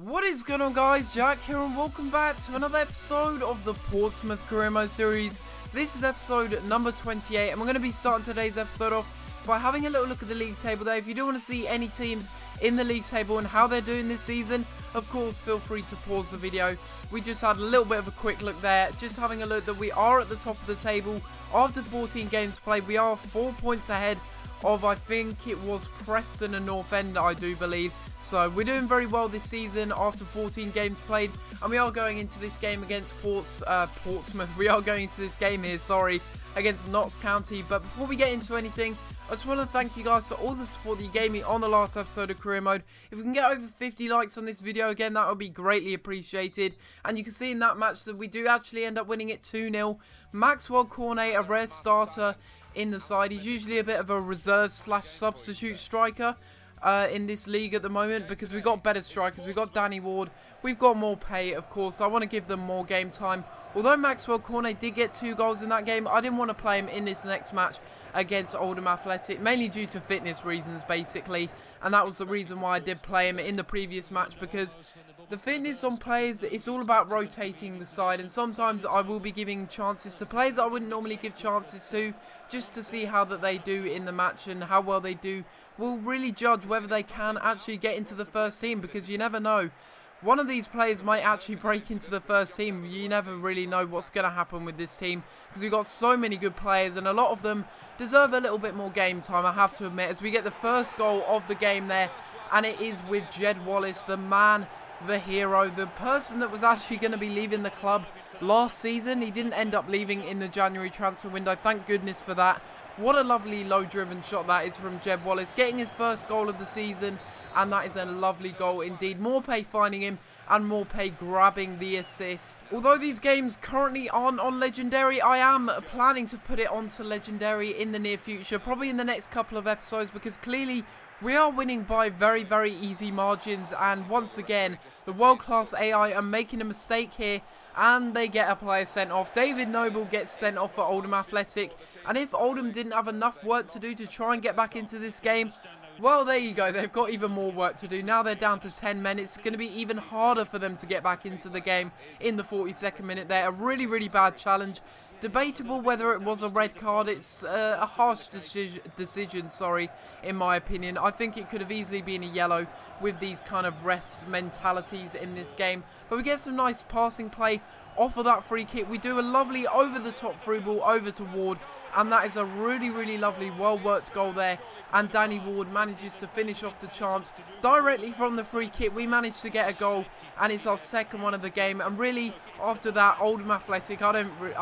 What is going on, guys? Jack here and welcome back to another episode of the Portsmouth Career Mode series. This is episode number 28 and we're going to be starting today's episode off by having a little look at the league table there. If you do want to see any teams in the league table and how they're doing this season, of course feel free to pause the video. We just had a little bit of a quick look there, just having a look that we are at the top of the table after 14 games played. We are 4 points ahead of, I think it was Preston and North End, I do believe. So we're doing very well this season after 14 games played, and we are going into this game against Portsmouth. We are going into this game here, against Notts County. But before we get into anything, I just want to thank you guys for all the support that you gave me on the last episode of Career Mode. If we can get over 50 likes on this video again, that would be greatly appreciated. And you can see in that match that we do actually end up winning it 2-0. Maxwell Cornet, a rare starter in the side. He's usually a bit of a reserve slash substitute striker in this league at the moment, because we've got better strikers. We've got Danny Ward, we've got more pay, of course. I want to give them more game time. Although Maxwell Cornet did get 2 goals in that game, I didn't want to play him in this next match against Oldham Athletic, mainly due to fitness reasons basically, and that was the reason why I did play him in the previous match, because the fitness on players, it's all about rotating the side, and sometimes I will be giving chances to players that I wouldn't normally give chances to, just to see how that they do in the match, and how well they do will really judge whether they can actually get into the first team, because you never know. One of these players might actually break into the first team. You never really know what's going to happen with this team, because we've got so many good players and a lot of them deserve a little bit more game time, I have to admit, as we get the first goal of the game there, and it is with Jed Wallace, the man, the hero, the person that was actually going to be leaving the club last season. He didn't end up leaving in the January transfer window, thank goodness for that. What a lovely low driven shot that is from Jed Wallace, getting his first goal of the season, and that is a lovely goal indeed. Morpay finding him and Morpay grabbing the assist. Although these games currently aren't on Legendary, I am planning to put it onto Legendary in the near future, probably in the next couple of episodes, because clearly we are winning by very, very easy margins, and once again, the world-class AI are making a mistake here, and they get a player sent off. David Noble gets sent off for Oldham Athletic, and if Oldham didn't have enough work to do to try and get back into this game, well, there you go, they've got even more work to do. Now they're down to 10 men, it's going to be even harder for them to get back into the game in the 42nd minute there. A really, really bad challenge. Debatable whether it was a red card. It's a harsh decision, in my opinion. I think it could have easily been a yellow with these kind of refs' mentalities in this game. But we get some nice passing play off of that free kick. We do a lovely over-the-top through ball over to Ward, and that is a really, really lovely, well-worked goal there. And Danny Ward manages to finish off the chance directly from the free kick. We managed to get a goal, and it's our second one of the game. And really, after that, Oldham Athletic, I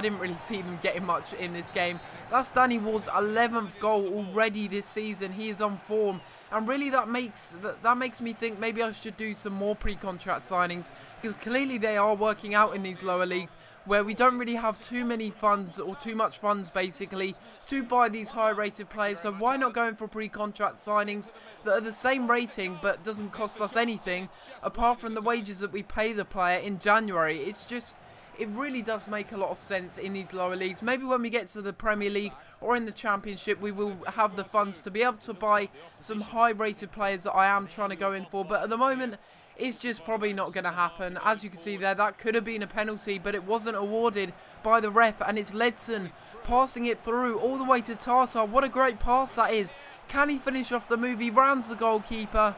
didn't really see them getting much in this game. That's Danny Ward's 11th goal already this season. He is on form, and really that makes me think maybe I should do some more pre-contract signings, because clearly they are working out in these lower leagues where we don't really have too many funds, or too much funds basically, to buy these high rated players. So why not going for pre-contract signings that are the same rating but doesn't cost us anything apart from the wages that we pay the player in January? It's just, it really does make a lot of sense in these lower leagues. Maybe when we get to the Premier League or in the Championship, we will have the funds to be able to buy some high rated players that I am trying to go in for. But at the moment, it's just probably not going to happen. As you can see there, that could have been a penalty, but it wasn't awarded by the ref, and it's Ledson passing it through all the way to Tata. What a great pass that is. Can he finish off the move? He rounds the goalkeeper,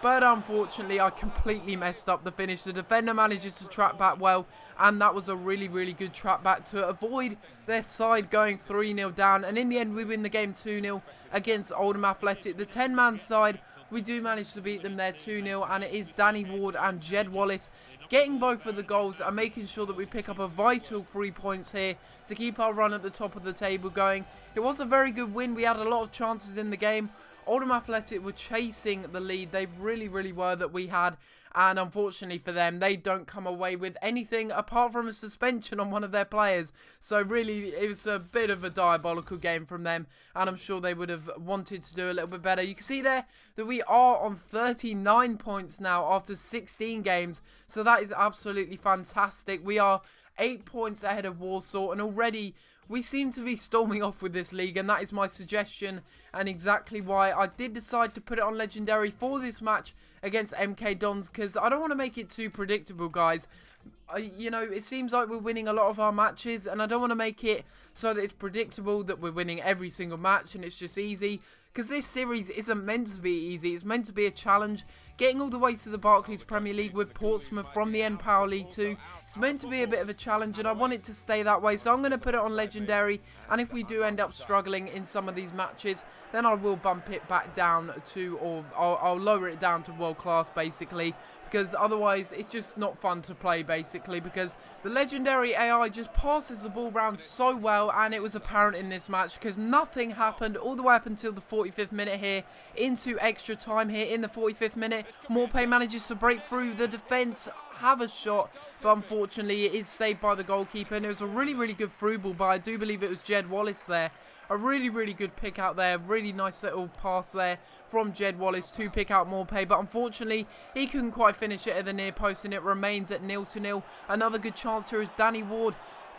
but unfortunately I completely messed up the finish. The defender manages to trap back well, and that was a really, really good trap back to avoid their side going 3-0 down. And in the end, we win the game 2-0 against Oldham Athletic. The 10-man side, we do manage to beat them there 2-0, and it is Danny Ward and Jed Wallace getting both of the goals and making sure that we pick up a vital 3 points here to keep our run at the top of the table going. It was a very good win. We had a lot of chances in the game. Oldham Athletic were chasing the lead. They really, really were that we had. And unfortunately for them, they don't come away with anything apart from a suspension on one of their players. So really, it was a bit of a diabolical game from them, and I'm sure they would have wanted to do a little bit better. You can see there that we are on 39 points now after 16 games. So that is absolutely fantastic. We are 8 points ahead of Warsaw, and already we seem to be storming off with this league, and that is my suggestion and exactly why I did decide to put it on Legendary for this match against MK Dons, because I don't want to make it too predictable, guys. You know, it seems like we're winning a lot of our matches, and I don't want to make it so that it's predictable that we're winning every single match and it's just easy, because this series isn't meant to be easy. It's meant to be a challenge. Getting all the way to the Barclays Premier League with Portsmouth from the N-Power League 2, it's meant to be a bit of a challenge, and I want it to stay that way, so I'm going to put it on Legendary, and if we do end up struggling in some of these matches, then I will bump it back down to, or I'll lower it down to World Class, basically, because otherwise it's just not fun to play, basically, because the Legendary AI just passes the ball around so well, and it was apparent in this match, because nothing happened all the way up until the 45th minute here, into extra time here in the 45th minute. Morpay manages to break through the defence, have a shot, but unfortunately it is saved by the goalkeeper, and it was a really, really good through ball by, I do believe it was Jed Wallace there. A really, really good pick out there, really nice little pass there from Jed Wallace to pick out Morpay, but unfortunately he couldn't quite finish it at the near post, and it remains at 0-0. Another good chance here is Danny Ward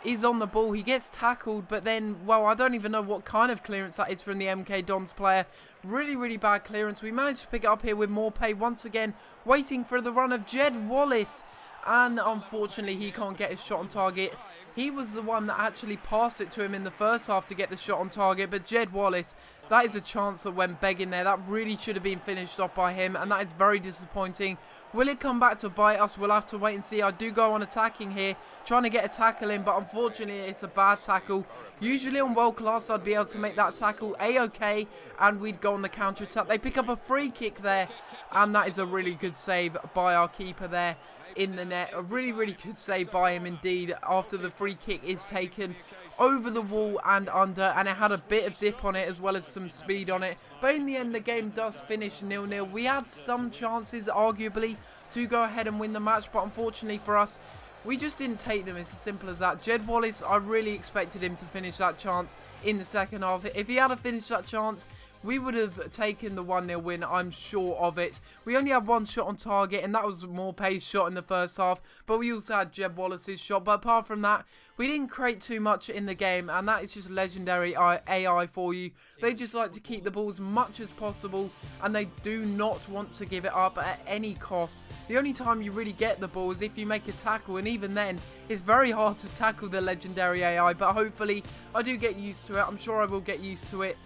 is on the ball. He gets tackled, but then, well, I don't even know what kind of clearance that is from the MK Dons player. Really, really bad clearance. We managed to pick it up here with Morpay once again, waiting for the run of Jed Wallace, and unfortunately he can't get his shot on target. He was the one that actually passed it to him in the first half to get the shot on target, but Jed Wallace, that is a chance that went begging there. That really should have been finished off by him, and that is very disappointing. Will it come back to bite us? We'll have to wait and see. I do go on attacking here, trying to get a tackle in, but unfortunately it's a bad tackle. Usually on World Class I'd be able to make that tackle A-okay, and we'd go on the counter attack. They pick up a free kick there, and that is a really good save by our keeper there in the net. A really, really good save by him indeed, after the free kick is taken over the wall and under, and it had a bit of dip on it as well as some speed on it, but in the end the game does finish 0-0. We had some chances arguably to go ahead and win the match, but unfortunately for us we just didn't take them. It's as simple as that. Jed Wallace, I really expected him to finish that chance in the second half. If he had finished that chance, we would have taken the 1-0 win, I'm sure of it. We only had one shot on target, and that was Morpay's shot in the first half, but we also had Jed Wallace's shot. But apart from that, we didn't create too much in the game, and that is just Legendary AI for you. They just like to keep the ball as much as possible, and they do not want to give it up at any cost. The only time you really get the ball is if you make a tackle, and even then, it's very hard to tackle the Legendary AI, but hopefully I do get used to it. I'm sure I will get used to it.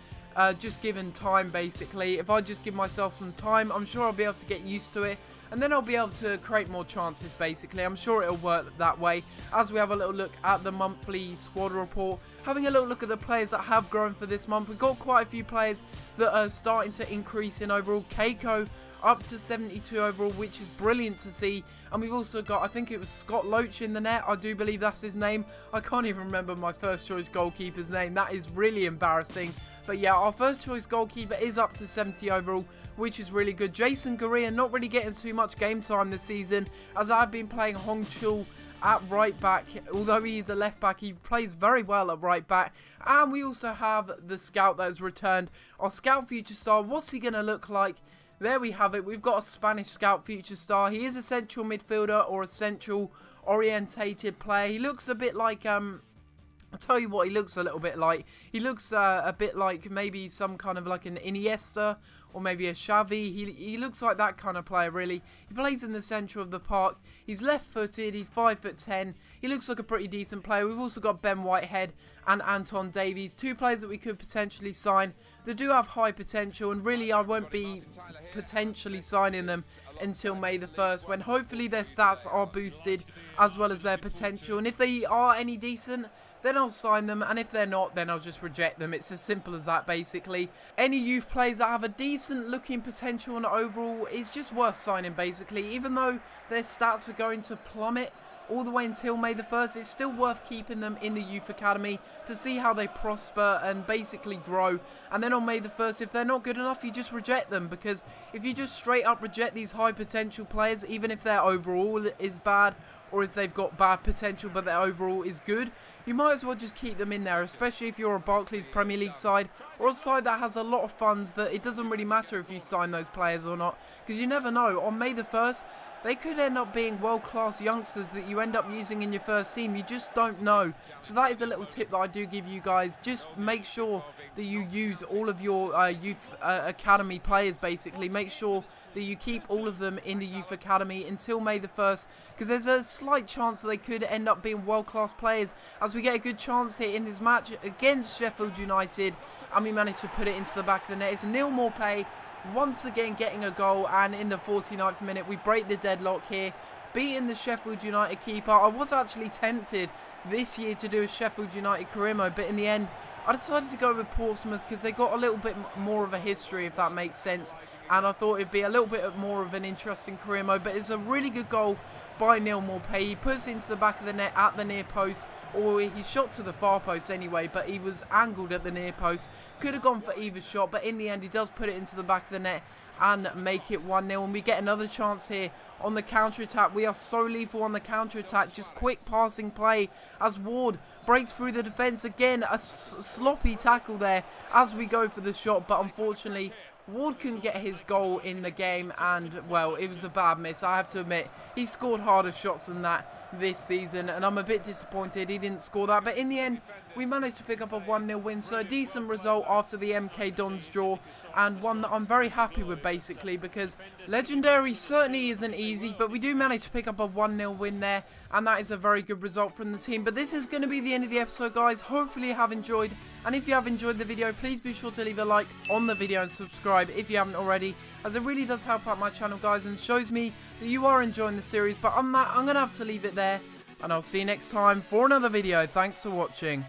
Just given time, basically. If I just give myself some time, I'm sure I'll be able to get used to it, and then I'll be able to create more chances, basically. I'm sure it'll work that way. As we have a little look at the monthly squad report, having a little look at the players that have grown for this month, we've got quite a few players that are starting to increase in overall. Keiko up to 72 overall, which is brilliant to see. And we've also got, I think it was Scott Loach in the net. I do believe that's his name. I can't even remember my first choice goalkeeper's name. That is really embarrassing. But yeah, our first choice goalkeeper is up to 70 overall, which is really good. Jason Gurria not really getting too much game time this season, as I've been playing Hong Chul at right back. Although he is a left back, he plays very well at right back. And we also have the scout that has returned. Our scout future star, what's he going to look like? There we have it. We've got a Spanish scout future star. He is a central midfielder or a central orientated player. He looks a bit like I'll tell you what he looks a little bit like. He looks a bit like maybe some kind of like an Iniesta or maybe a Xavi. He looks like that kind of player, really. He plays in the centre of the park. He's left-footed. He's 5'10". He looks like a pretty decent player. We've also got Ben Whitehead and Anton Davies, two players that we could potentially sign. They do have high potential, and really I won't be potentially signing them until May the 1st, when hopefully their stats are boosted as well as their potential. And if they are any decent, then I'll sign them, and if they're not, then I'll just reject them. It's as simple as that, basically. Any youth players that have a decent looking potential and overall is just worth signing, basically. Even though their stats are going to plummet all the way until May the 1st, it's still worth keeping them in the youth academy to see how they prosper and basically grow. And then on May the 1st, if they're not good enough, you just reject them, because if you just straight up reject these high potential players, even if their overall is bad, or if they've got bad potential but their overall is good, you might as well just keep them in there, especially if you're a Barclays Premier League side or a side that has a lot of funds, that it doesn't really matter if you sign those players or not, because you never know. On May the 1st, they could end up being world-class youngsters that you end up using in your first team. You just don't know. So that is a little tip that I do give you guys. Just make sure that you use all of your youth academy players, basically. Make sure that you keep all of them in the youth academy until May the 1st, because there's a slight chance that they could end up being world-class players, as we get a good chance here in this match against Sheffield United, and we managed to put it into the back of the net. It's Neil Maupay once again getting a goal, and in the 49th minute we break the deadlock here, beating the Sheffield United keeper. I was actually tempted this year to do a Sheffield United career mode, but in the end I decided to go with Portsmouth because they got a little bit more of a history, if that makes sense, and I thought it'd be a little bit more of an interesting career mode. But it's a really good goal by Neil Maupay. He puts it into the back of the net at the near post, or he shot to the far post anyway, but he was angled at the near post. Could have gone for either shot, but in the end he does put it into the back of the net and make it 1-0, and we get another chance here on the counter-attack. We are so lethal on the counter-attack, just quick passing play as Ward breaks through the defence. Again, a sloppy tackle there as we go for the shot, but unfortunately Ward couldn't get his goal in the game, and well, it was a bad miss. I have to admit, he scored harder shots than that this season, and I'm a bit disappointed he didn't score that. But in the end, we managed to pick up a 1-0 win, so a decent result after the MK Dons draw, and one that I'm very happy with, basically, because Legendary certainly isn't easy, but we do manage to pick up a 1-0 win there, and that is a very good result from the team. But this is going to be the end of the episode, guys. Hopefully you have enjoyed, and if you have enjoyed the video, please be sure to leave a like on the video and subscribe if you haven't already, as it really does help out my channel, guys, and shows me that you are enjoying the series. But on that, I'm going to have to leave it there, and I'll see you next time for another video. Thanks for watching.